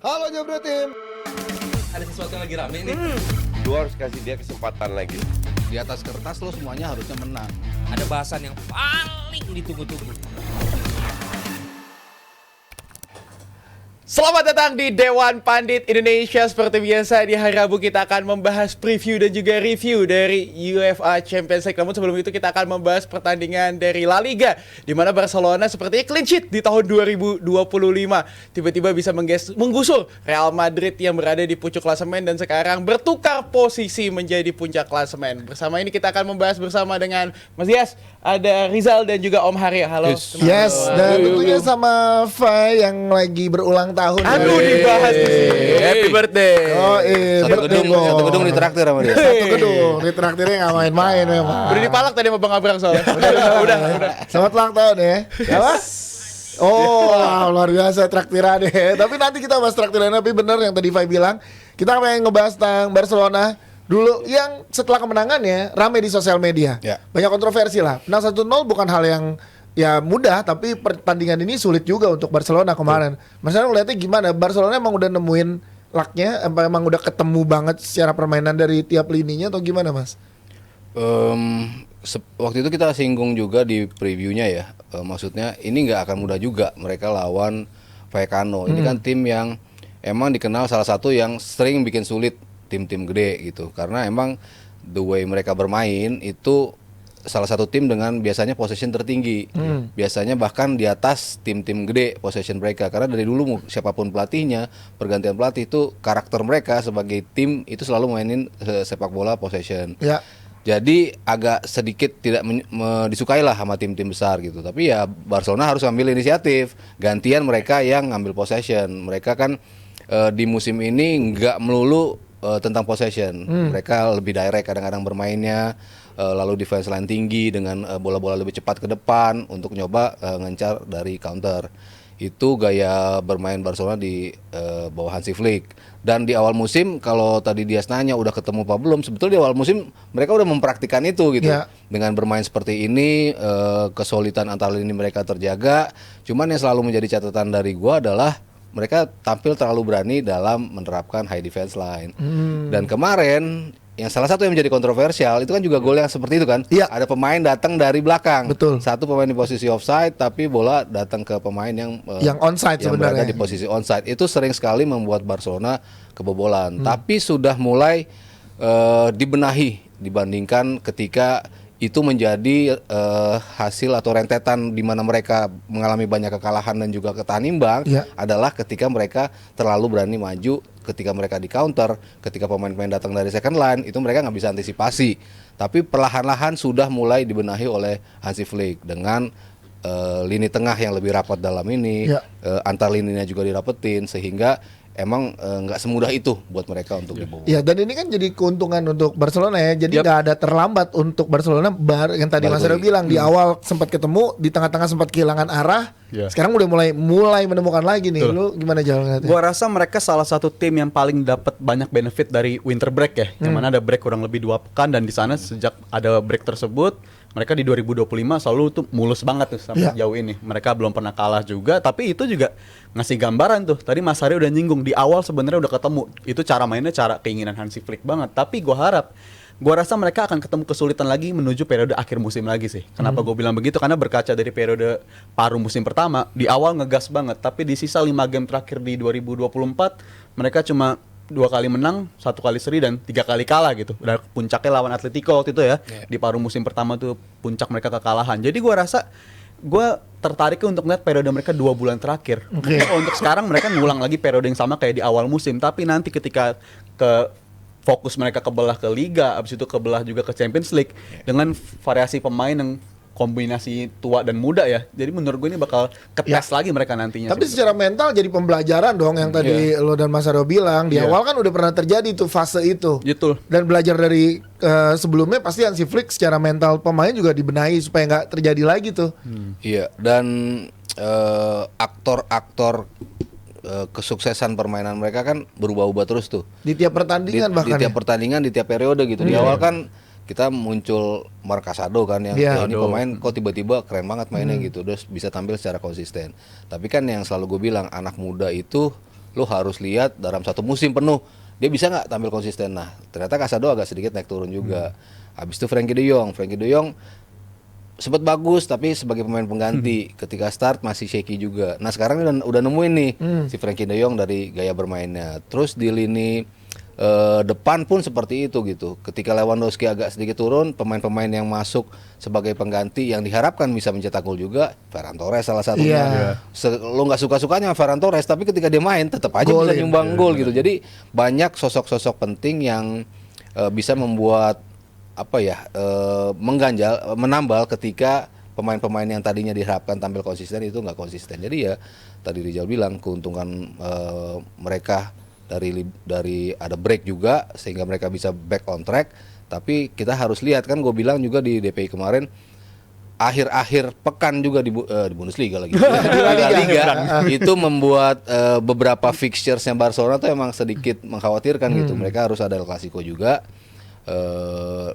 Halo Jabro Tim. Ada sesuatu yang lagi rame nih. Lu harus kasih dia kesempatan lagi. Di atas kertas lo semuanya harusnya menang. Ada bahasan yang paling ditunggu-tunggu. Selamat datang di Dewan Pandit Indonesia. Seperti biasa di hari Rabu kita akan membahas preview dan juga review dari UEFA Champions League. Namun sebelum itu kita akan membahas pertandingan dari La Liga, di mana Barcelona sepertinya clean sheet di tahun 2025. Tiba-tiba bisa menggusur Real Madrid yang berada di puncak klasemen dan sekarang bertukar posisi menjadi puncak klasemen. Bersama ini kita akan membahas bersama dengan Mas Dias, ada Rizal dan juga Om Hari. Halo. Yes, dan tentunya sama Fai yang lagi berulang tahun. Aduh, dibahas di sini. Happy birthday. Oh, Satu gedung ditraktir sama dia. Satu gedung, ditraktirnya nggak main-main memang. Udah dipalak tadi sama Bang Abrang soalnya. Udah. Selamat ulang tahun ya. Apa? Oh, wow, luar biasa traktirannya. Tapi nanti kita bahas traktirannya. Tapi bener yang tadi Fai bilang, kita pengen ngebahas tentang Barcelona dulu yang setelah kemenangannya rame di sosial media. Ya. Banyak kontroversi lah. Menang 1-0 bukan hal yang ya mudah, tapi pertandingan ini sulit juga untuk Barcelona kemarin. Mas Anu ngeliatnya gimana? Barcelona emang udah nemuin lucknya, emang udah ketemu banget secara permainan dari tiap lininya atau gimana, Mas? Waktu itu kita singgung juga di previewnya ya. Maksudnya ini nggak akan mudah juga mereka lawan Vallecano. Ini kan tim yang emang dikenal salah satu yang sering bikin sulit tim-tim gede gitu. Karena emang the way mereka bermain itu salah satu tim dengan biasanya possession tertinggi. Biasanya bahkan di atas tim-tim gede possession mereka. Karena dari dulu siapapun pelatihnya, pergantian pelatih itu karakter mereka sebagai tim itu selalu mainin sepak bola possession. Ya. Jadi agak sedikit tidak disukai lah sama tim-tim besar gitu. Tapi ya Barcelona harus ambil inisiatif. Gantian mereka yang ngambil possession. Mereka kan di musim ini nggak melulu tentang possession. Mereka lebih direct kadang-kadang bermainnya. Lalu defense line tinggi dengan bola-bola lebih cepat ke depan untuk nyoba ngencar dari counter. Itu gaya bermain Barcelona di bawah Hansi Flick. Dan di awal musim kalau tadi Dias nanya udah ketemu apa belum, sebetulnya di awal musim mereka udah mempraktikkan itu gitu. Ya. Dengan bermain seperti ini, kesulitan antar lini mereka terjaga. Cuman yang selalu menjadi catatan dari gua adalah mereka tampil terlalu berani dalam menerapkan high defense line. Dan kemarin yang salah satu yang menjadi kontroversial itu kan juga gol yang seperti itu kan. Iya. Ada pemain datang dari belakang. Betul. Satu pemain di posisi offside tapi bola datang ke pemain yang onside yang sebenarnya. berada di posisi onside. Itu sering sekali membuat Barcelona kebobolan. Tapi sudah mulai dibenahi dibandingkan ketika itu menjadi hasil atau rentetan di mana mereka mengalami banyak kekalahan dan juga ketahan imbang. Ya. Adalah ketika mereka terlalu berani maju, ketika mereka di counter, ketika pemain-pemain datang dari second line, itu mereka nggak bisa antisipasi. Tapi perlahan-lahan sudah mulai dibenahi oleh Hansi Flick dengan lini tengah yang lebih rapat dalam ini, Ya. Antar lininya juga dirapetin sehingga emang nggak semudah itu buat mereka untuk dibobol. Ya, dan ini kan jadi keuntungan untuk Barcelona ya. Jadi nggak ada terlambat untuk Barcelona yang tadi Mas Rio bilang di awal sempat ketemu, di tengah-tengah sempat kehilangan arah. Ya. Sekarang udah mulai menemukan lagi nih. Lu gimana jalan Gua rasa mereka salah satu tim yang paling dapat banyak benefit dari winter break ya. Yang mana ada break kurang lebih 2 pekan dan di sana sejak ada break tersebut mereka di 2025 selalu tuh mulus banget tuh sampai jauh ini. Mereka belum pernah kalah juga, tapi itu juga ngasih gambaran tuh. Tadi Mas Ari udah nyinggung di awal sebenarnya udah ketemu. Itu cara mainnya, cara keinginan Hansi Flick banget. Tapi gua rasa mereka akan ketemu kesulitan lagi menuju periode akhir musim lagi sih. Kenapa gue bilang begitu? Karena berkaca dari periode paruh musim pertama, di awal ngegas banget, tapi di sisa 5 game terakhir di 2024 mereka cuma 2 kali menang, 1 kali seri dan 3 kali kalah gitu. Udah puncaknya lawan Atletico waktu itu ya. Di paruh musim pertama tuh puncak mereka kekalahan. Jadi gue rasa gue tertarik untuk ngeliat periode mereka 2 bulan terakhir. Untuk sekarang mereka ngulang lagi periode yang sama kayak di awal musim. Tapi nanti ketika fokus mereka kebelah ke Liga, abis itu kebelah juga ke Champions League dengan variasi pemain yang kombinasi tua dan muda ya. Jadi menurut gue ini bakal ketes lagi mereka nantinya. Tapi secara mental jadi pembelajaran dong yang tadi lo dan Mas Aro bilang. Di awal kan udah pernah terjadi tuh fase itu. Betul. Dan belajar dari sebelumnya pasti Hansi Flick secara mental pemain juga dibenahi supaya nggak terjadi lagi tuh. Iya, dan aktor-aktor kesuksesan permainan mereka kan berubah-ubah terus tuh. Di tiap pertandingan bahkan. Di tiap pertandingan, di tiap periode gitu. Di awal kan kita muncul Marcasado kan yang ini pemain kok tiba-tiba keren banget mainnya gitu, terus bisa tampil secara konsisten. Tapi kan yang selalu gue bilang anak muda itu lu harus lihat dalam satu musim penuh dia bisa nggak tampil konsisten. Nah, ternyata Casado agak sedikit naik turun juga. Habis itu Frankie De Jong sempat bagus tapi sebagai pemain pengganti ketika start masih shaky juga. Nah sekarang udah nemuin nih si Frankie De Jong dari gaya bermainnya. Terus di lini depan pun seperti itu gitu. Ketika Lewandowski agak sedikit turun, pemain-pemain yang masuk sebagai pengganti yang diharapkan bisa mencetak gol juga. Ferran Torres salah satunya. Lo nggak suka-sukanya sama Ferran Torres, tapi ketika dia main tetap aja bisa nyumbang gol gitu. Jadi banyak sosok-sosok penting yang bisa membuat menambal ketika pemain-pemain yang tadinya diharapkan tampil konsisten itu nggak konsisten. Jadi ya tadi Rizal bilang keuntungan mereka dari ada break juga sehingga mereka bisa back on track. Tapi kita harus lihat kan, gue bilang juga di DPI kemarin akhir-akhir pekan juga di Bundesliga lagi di La Liga itu membuat beberapa fixturesnya Barcelona tuh emang sedikit mengkhawatirkan gitu. Mereka harus ada El Clasico juga.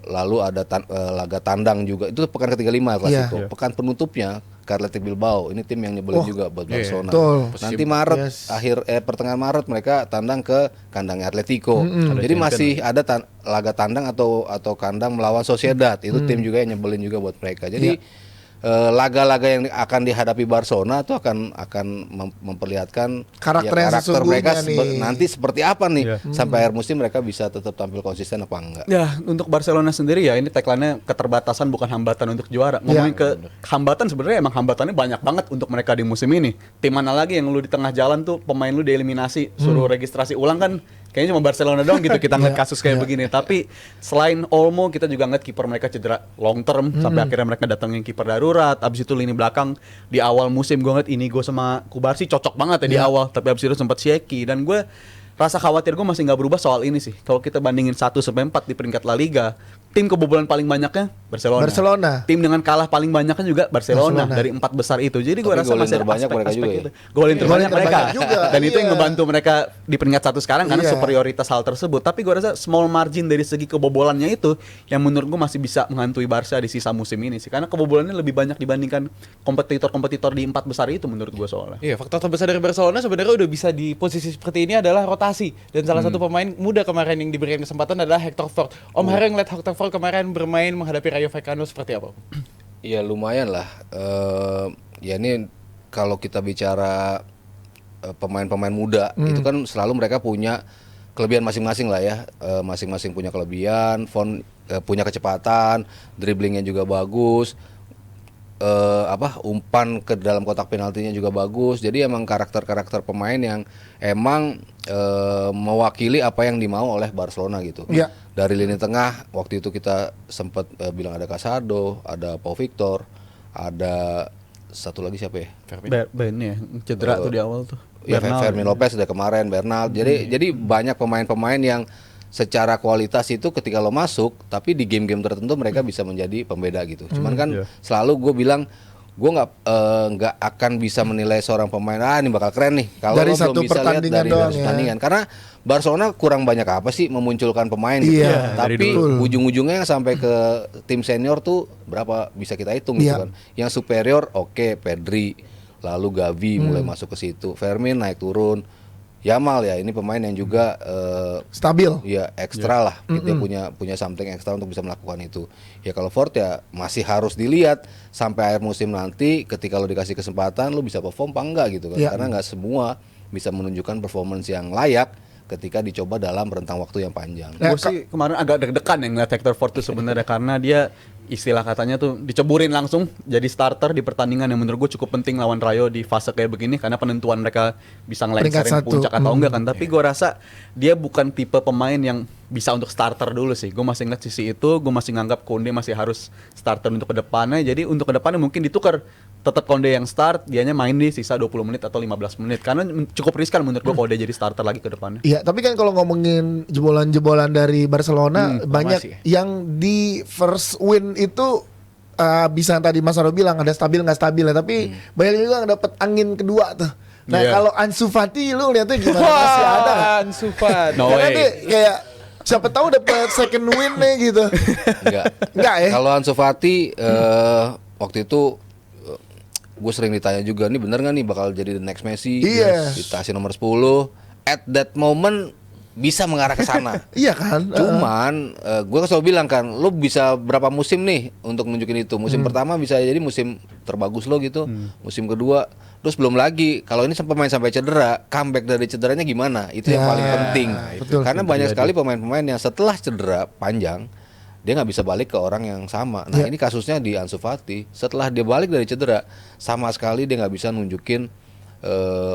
Lalu ada laga tandang juga, itu pekan ke-35 Clasico. Pekan penutupnya Athletic Bilbao, ini tim yang nyebelin juga buat Barcelona. Nanti Maret pertengahan Maret mereka tandang ke kandangnya Atletico. Jadi masih ada laga tandang atau kandang melawan Sociedad, itu tim juga yang nyebelin juga buat mereka. Jadi laga-laga yang akan dihadapi Barcelona itu akan memperlihatkan karakter mereka nanti seperti apa nih sampai akhir musim mereka bisa tetap tampil konsisten apa enggak. Ya, untuk Barcelona sendiri ya ini tagline-nya keterbatasan bukan hambatan untuk juara. Ngomongin ke hambatan, sebenarnya emang hambatannya banyak banget untuk mereka di musim ini. Tim mana lagi yang lu di tengah jalan tuh pemain lu dieliminasi, suruh registrasi ulang kan? Kayaknya cuma Barcelona doang gitu kita ngeliat kasus kayak begini. Tapi selain Olmo, kita juga ngeliat kiper mereka cedera long term sampai akhirnya mereka datengin kiper darurat. Abis itu lini belakang di awal musim gue ngeliat Inigo sama Kubarsi cocok banget ya di awal, tapi abis itu sempat shaky. Dan gue rasa khawatir gue masih nggak berubah soal ini sih. Kalau kita bandingin 1-4 di peringkat La Liga, tim kebobolan paling banyaknya Barcelona. Tim dengan kalah paling banyaknya juga Barcelona dari 4 besar itu. Jadi gue rasa masih ada aspek-aspek itu. Golin terbanyak mereka. Dan itu yang ngebantu mereka di peringkat 1 sekarang karena superioritas hal tersebut. Tapi gue rasa small margin dari segi kebobolannya itu yang menurut gue masih bisa menghantui Barca di sisa musim ini sih. Karena kebobolannya lebih banyak dibandingkan kompetitor-kompetitor di 4 besar itu menurut gue soalnya. Iya, faktor terbesar dari Barcelona sebenarnya udah bisa di posisi seperti ini adalah rotasi. Dan salah satu pemain muda kemarin yang diberikan kesempatan adalah Hector Ford. Om Harry ngeliat Hector Ford kemarin bermain menghadapi Rayo Vallecano seperti apa? Ya lumayan lah. Ya ini kalau kita bicara pemain-pemain muda itu kan selalu mereka punya kelebihan masing-masing lah ya. Masing-masing punya kelebihan. Fon punya kecepatan, dribblingnya juga bagus. Umpan ke dalam kotak penaltinya juga bagus. Jadi emang karakter-karakter pemain yang emang mewakili apa yang dimau oleh Barcelona gitu. Dari lini tengah waktu itu kita sempat bilang ada Casado, ada Pau Victor, ada satu lagi siapa ya? Ben ya, cedera tuh di awal tuh. Ya Fermin Lopez ada kemarin, Bernal. Jadi banyak pemain-pemain yang secara kualitas itu ketika lo masuk, tapi di game-game tertentu mereka bisa menjadi pembeda gitu. Cuman kan selalu gue bilang gue nggak akan bisa menilai seorang pemain ini bakal keren nih kalau lo belum bisa lihat dari pertandingan. Karena Barcelona kurang banyak apa sih memunculkan pemain gitu. Tapi ujung-ujungnya yang sampai ke tim senior tuh berapa bisa kita hitung gitu kan. Yang superior Pedri, lalu Gavi mulai masuk ke situ, Fermin naik turun. Yamal ya ini pemain yang juga stabil. Ya ekstra lah. Dia punya something ekstra untuk bisa melakukan itu. Ya kalau Ford ya masih harus dilihat sampai akhir musim nanti ketika lo dikasih kesempatan lo bisa perform apa enggak gitu kan. Karena nggak semua bisa menunjukkan performance yang layak ketika dicoba dalam rentang waktu yang panjang. Gue sih kemarin agak deg-degan yang ngeliat Hector Ford tuh sebenarnya karena dia istilah katanya tuh diceburin langsung jadi starter di pertandingan yang menurut gue cukup penting lawan Rayo di fase kayak begini karena penentuan mereka bisa ngelengserin puncak atau enggak kan. Tapi gue rasa dia bukan tipe pemain yang bisa untuk starter dulu sih. Gue masih ngeliat sisi itu, gue masih nganggap Koundé masih harus starter untuk kedepannya. Jadi untuk kedepannya mungkin ditukar, tetap Koundé yang start, dianya main di sisa 20 menit atau 15 menit karena cukup riskan menurut gue Koundé jadi starter lagi ke depannya. Iya, tapi kan kalau ngomongin jebolan-jebolan dari Barcelona banyak yang di first win itu bisa tadi Mas Aro bilang ada stabil nggak stabil ya, tapi banyak juga yang dapat angin kedua tuh. Nah kalau Ansu Fati lu lihatnya gimana? Masih ada Ansu Fati. Karena dia kayak siapa tahu dapat second win nih gitu. Enggak ya. Kalau Ansu Fati waktu itu gue sering ditanya juga nih bener nggak nih bakal jadi the next Messi? Dikasih nomor 10. at that moment bisa mengarah ke sana. Iya kan? Cuman gue selalu bilang kan, lo bisa berapa musim nih untuk nunjukin itu. Musim pertama bisa jadi musim terbagus lo gitu. Musim kedua, terus belum lagi kalau ini pemain sampai cedera, comeback dari cederanya gimana? Itu yang Ya, paling penting. betul. Karena banyak sekali pemain-pemain yang setelah cedera panjang dia nggak bisa balik ke orang yang sama. Nah ini kasusnya di Ansu Fati. Setelah dia balik dari cedera, sama sekali dia nggak bisa nunjukin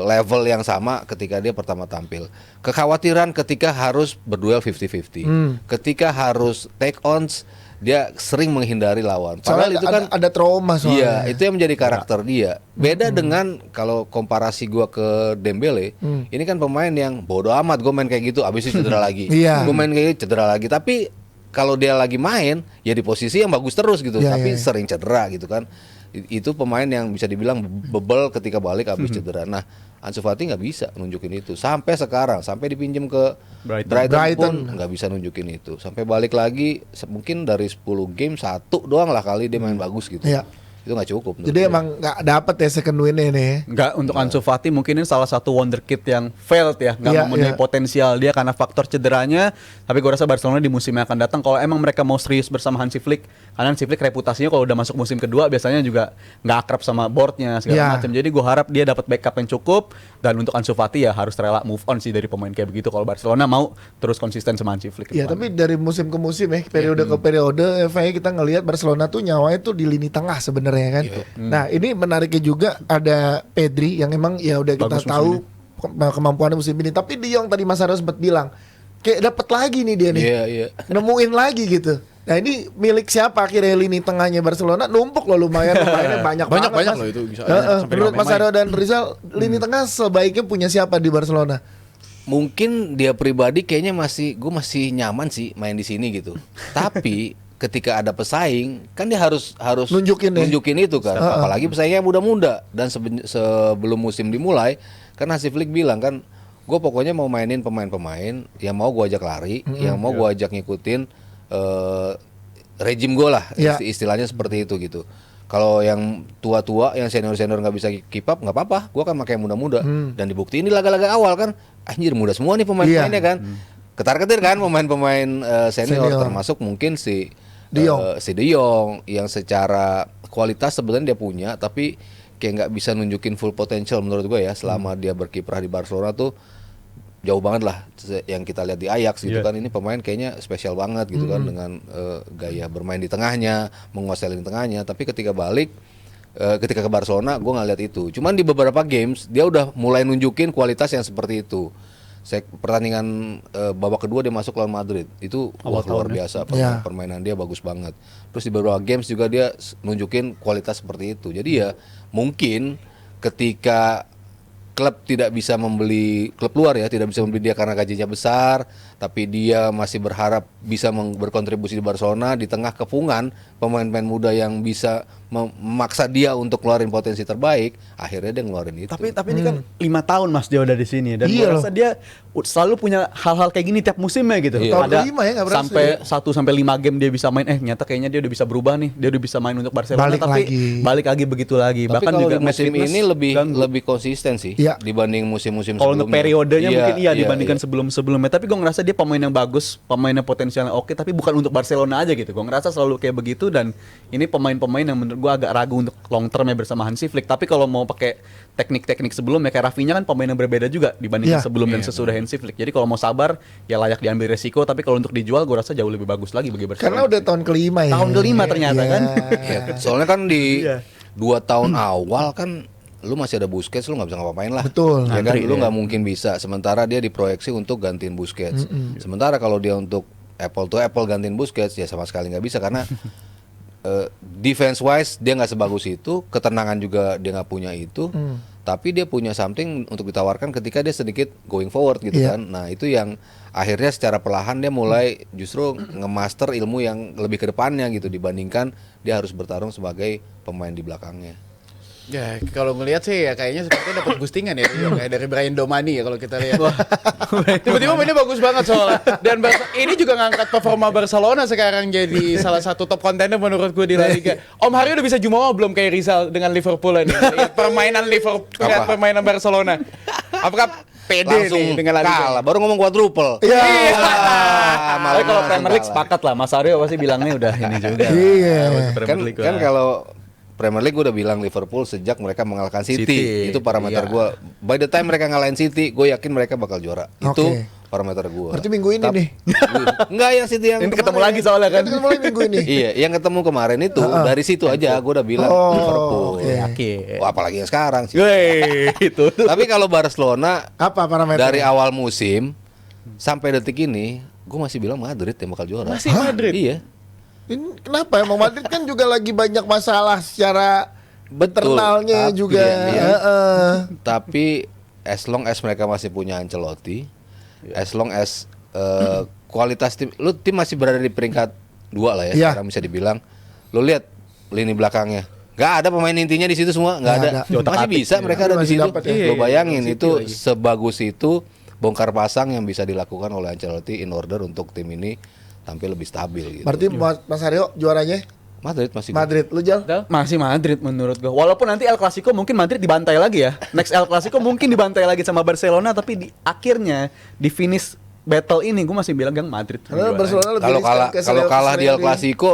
level yang sama ketika dia pertama tampil. Kekhawatiran ketika harus berduel 50-50, ketika harus take ons, dia sering menghindari lawan. Padahal Soalnya itu kan ada trauma soalnya. iya, itu yang menjadi karakter dia. Beda dengan kalau komparasi gua ke Dembele, ini kan pemain yang bodoh amat, gue main kayak gitu, abis itu cedera lagi. Iya. Gue main kayak gitu, cedera lagi. Tapi kalau dia lagi main, ya di posisi yang bagus terus gitu. Iya, Tapi iya. sering cedera gitu kan. Itu pemain yang bisa dibilang bebel ketika balik habis cedera. Nah, Ansu Fati nggak bisa nunjukin itu sampai sekarang, sampai dipinjam ke Brighton pun nggak bisa nunjukin itu. Sampai balik lagi mungkin dari 10 game 1 doang lah kali dia main bagus gitu. Iya. Itu nggak cukup. menurut Jadi gue. emang nggak dapet ya second win ini. Enggak, untuk Ansu Fati mungkin ini salah satu wonderkid yang failed ya, nggak Iya, memenuhi iya. potensial dia karena faktor cederanya. Tapi gue rasa Barcelona di musim yang akan datang, kalau emang mereka mau serius bersama Hansi Flick, karena Hansi Flick reputasinya kalau udah masuk musim kedua biasanya juga nggak akrab sama boardnya segala Iya. macam. Jadi gue harap dia dapat backup yang cukup, dan untuk Ansu Fati ya harus rela move on sih dari pemain kayak begitu kalau Barcelona mau terus konsisten sama Hansi Flick. Ya tapi dari musim ke musim ya, periode ke periode, kayaknya kita ngelihat Barcelona tuh nyawanya tuh di lini tengah sebenarnya kan. Nah ini menariknya juga ada Pedri yang emang ya udah kita Bagus musim tahu kemampuannya musim ini. Tapi Di Jong tadi Mas Aryo sempat bilang kayak dapat lagi nih dia nih, Iya. nemuin lagi gitu. Nah ini milik siapa akhirnya lini tengahnya Barcelona? Numpuk loh lumayan, pemainnya banyak banget, Banyak Mas. loh itu bisa Heeh, menurut Mas Aryo dan Rizal, lini tengah sebaiknya punya siapa di Barcelona? Mungkin dia pribadi kayaknya gue masih nyaman sih main di sini gitu. Tapi ketika ada pesaing kan dia harus Nunjukin itu kan. Apalagi pesaingnya muda-muda dan sebelum musim dimulai kan Hansi Flick bilang kan, gue pokoknya mau mainin pemain-pemain yang mau gue ajak lari, yang mau gue ajak ngikutin rejim gue lah, Iya. istilahnya seperti itu gitu. Kalau yang tua-tua, yang senior-senior nggak bisa keep up, nggak apa-apa. Gue kan pakai yang muda-muda. Dan dibuktiin di laga-laga awal kan, anjir muda semua nih pemain-pemainnya kan. Ketar-ketir kan pemain-pemain senior, termasuk mungkin si De Jong. De Jong yang secara kualitas sebenarnya dia punya, tapi kayak nggak bisa nunjukin full potential menurut gue ya selama dia berkiprah di Barcelona tuh. Jauh banget lah yang kita lihat di Ajax gitu kan. Ini pemain kayaknya spesial banget gitu kan, dengan gaya bermain di tengahnya, menguasai lini tengahnya. Tapi ketika balik ketika ke Barcelona gue nggak lihat itu. Cuman di beberapa games dia udah mulai nunjukin kualitas yang seperti itu. Pertandingan babak kedua dia masuk lawan Madrid itu luar biasa permainan dia bagus banget. Terus di beberapa games juga dia nunjukin kualitas seperti itu. Jadi ya mungkin ketika klub tidak bisa membeli, klub luar ya tidak bisa membeli dia karena gajinya besar, tapi dia masih berharap bisa berkontribusi di Barcelona di tengah kepungan pemain-pemain muda yang bisa memaksa dia untuk keluarin potensi terbaik, akhirnya dia ngeluarin itu. Tapi ini kan 5 tahun Mas dia udah di sini, dan Iya gua rasa dia selalu punya hal-hal kayak gini tiap musimnya gitu. Iya. Tahun Ada kelima ya, nggak berasa sampai ya. 1 sampai 5 game dia bisa main, nyata kayaknya dia udah bisa berubah nih. Dia udah bisa main untuk Barcelona, Balik tapi lagi. balik lagi begitu lagi. Tapi Bahkan kalau juga di match musim fitness ini ganggu. lebih konsisten sih Iya. dibanding musim-musim Kalau sebelumnya. untuk periodenya mungkin iya dibandingkan iya. sebelum-sebelumnya. Tapi gue ngerasa dia pemain yang bagus, pemainnya potensialnya oke, tapi bukan untuk Barcelona aja gitu. Gue ngerasa selalu kayak begitu, dan ini pemain-pemain yang menurut gue agak ragu untuk long termnya bersama Hansi Flick. Tapi kalau mau pakai teknik-teknik sebelumnya kayak Rafinha kan pemain yang berbeda juga dibandingkan Iya. sebelum dan sesudah Hansi Flick. Jadi kalau mau sabar ya layak diambil resiko, tapi kalau untuk dijual gue rasa jauh lebih bagus lagi bagi Barcelona. Karena udah tahun kelima ya. Tahun kelima ternyata kan. Iya, soalnya kan di Iya. 2 tahun awal kan lu masih ada Busquets, lu nggak bisa ngapa-ngapain lah. Betul. Ya kan, Ngantri lu dia. nggak mungkin bisa. Sementara dia diproyeksi untuk gantiin Busquets. Sementara kalau dia untuk apple to apple gantiin Busquets ya sama sekali nggak bisa karena defense wise dia nggak sebagus itu, ketenangan juga dia nggak punya itu. Tapi dia punya something untuk ditawarkan ketika dia sedikit going forward gitu Iya. kan. Nah itu yang akhirnya secara perlahan dia mulai justru ngemaster ilmu yang lebih ke depannya gitu dibandingkan dia harus bertarung sebagai pemain di belakangnya. Ya, kalau ngelihat sih ya kayaknya sepertinya dapat boostingan ya, kayak dari Brian Domani ya kalau kita lihat. Tiba-tiba mainnya bagus banget soalnya. Dan ini juga ngangkat performa Barcelona sekarang jadi salah satu top contender menurut gue di La Liga. Om Haryo udah bisa jumawa belum kayak Rizal dengan Liverpool ini? Lihat permainan Liverpool, lihat permainan Barcelona. Apakah Pede langsung nih dengan La Liga. kalah. Baru ngomong quadruple. Iya. Tapi kalau Premier League sepakat lah, Mas Aryo pasti bilangnya udah ini juga. Iya. Kan kalau Premier League gue udah bilang Liverpool sejak mereka mengalahkan City. City, Itu parameter iya. gue. By the time mereka ngalahin City, gue yakin mereka bakal juara. Itu Oke. parameter gue. Berarti minggu ini nih. Enggak yang City yang Ini ketemu kemarin. lagi soalnya kan. Kita ketemu lagi minggu ini. Iya, yang ketemu kemarin itu dari situ aja gue udah bilang Oh, Liverpool. oke. Yakin. Wah, apalagi yang sekarang sih. Weh, itu. Tapi kalau Barcelona Apa parameter? dari awal musim sampai detik ini, gue masih bilang Madrid yang bakal juara. Masih Madrid? Iya. Ini kenapa emang Madrid kan juga lagi banyak masalah secara Betul. internalnya Tapi- juga. iya. Heeh. Tapi as long as mereka masih punya Ancelotti, as long as kualitas tim masih berada di peringkat 2 lah ya, Iya. sekarang bisa dibilang. Lu lihat lini belakangnya, nggak ada pemain intinya di situ semua, nggak Nggak ada. ada. Otak Masih atik, bisa iya. mereka ada di Masih situ. dapat ya. Lo bayangin City itu lagi. sebagus itu bongkar pasang yang bisa dilakukan oleh Ancelotti in order untuk tim ini tampil lebih stabil gitu. Berarti Mas Aryo juaranya Madrid masih Madrid, lu Jal? Masih Madrid menurut gua. Walaupun nanti El Clasico mungkin Madrid dibantai lagi ya. Next El Clasico mungkin dibantai lagi sama Barcelona, tapi di akhirnya di finish battle ini gua masih bilang Madrid. Karena juara. Barcelona lebih Kalau riskan kalah ke kalau kalah di El seri. Clasico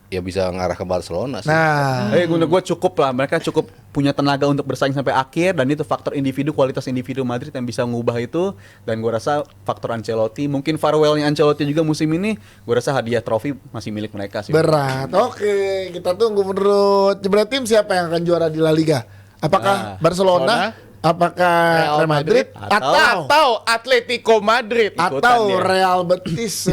ya bisa ngarah ke Barcelona sih. Nah, Menurut gue cukup lah, mereka cukup punya tenaga untuk bersaing sampai akhir, dan itu faktor individu, kualitas individu Madrid yang bisa mengubah itu. Dan gue rasa faktor Ancelotti, mungkin farewellnya Ancelotti juga musim ini, gue rasa hadiah trofi masih milik mereka sih. berat. Oke, kita tunggu menurut jebret tim siapa yang akan juara di La Liga? Apakah Barcelona? Apakah Real Madrid? Atau Atletico Madrid. Atau dia. Real Betis?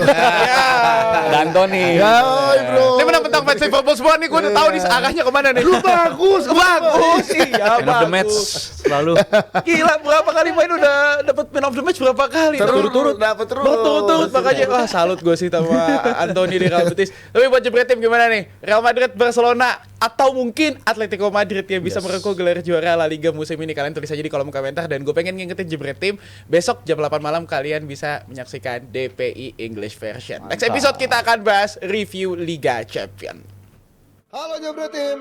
Dan Tony. Ya, bro. Ini menang-menang fans Liverpool semua nih, gue udah tahu nih arahnya kemana nih. Lu bagus, Bagus, iya Man of the match selalu. Gila, berapa kali main udah dapat man of the match berapa kali? Turut-turut dapat terus. Berturut-turut makanya wah salut gue sih sama Anthony di Real Betis. Tapi buat jebret tim gimana nih? Real Madrid, Barcelona, atau mungkin Atletico Madrid yang bisa merengkuh gelar juara La Liga musim ini? Kalian tulis aja di kolom komentar, dan gue pengen ngingetin jebret tim besok jam 8 malam kalian bisa menyaksikan DPI English version. Next episode kita akan bahas review Liga Champion. Halo jebret tim.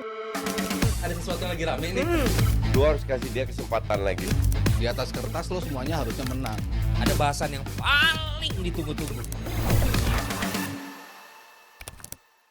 Ada sesuatu yang lagi rame nih. Lu harus kasih dia kesempatan lagi. Di atas kertas lo semuanya harusnya menang. Ada bahasan yang paling ditunggu-tunggu.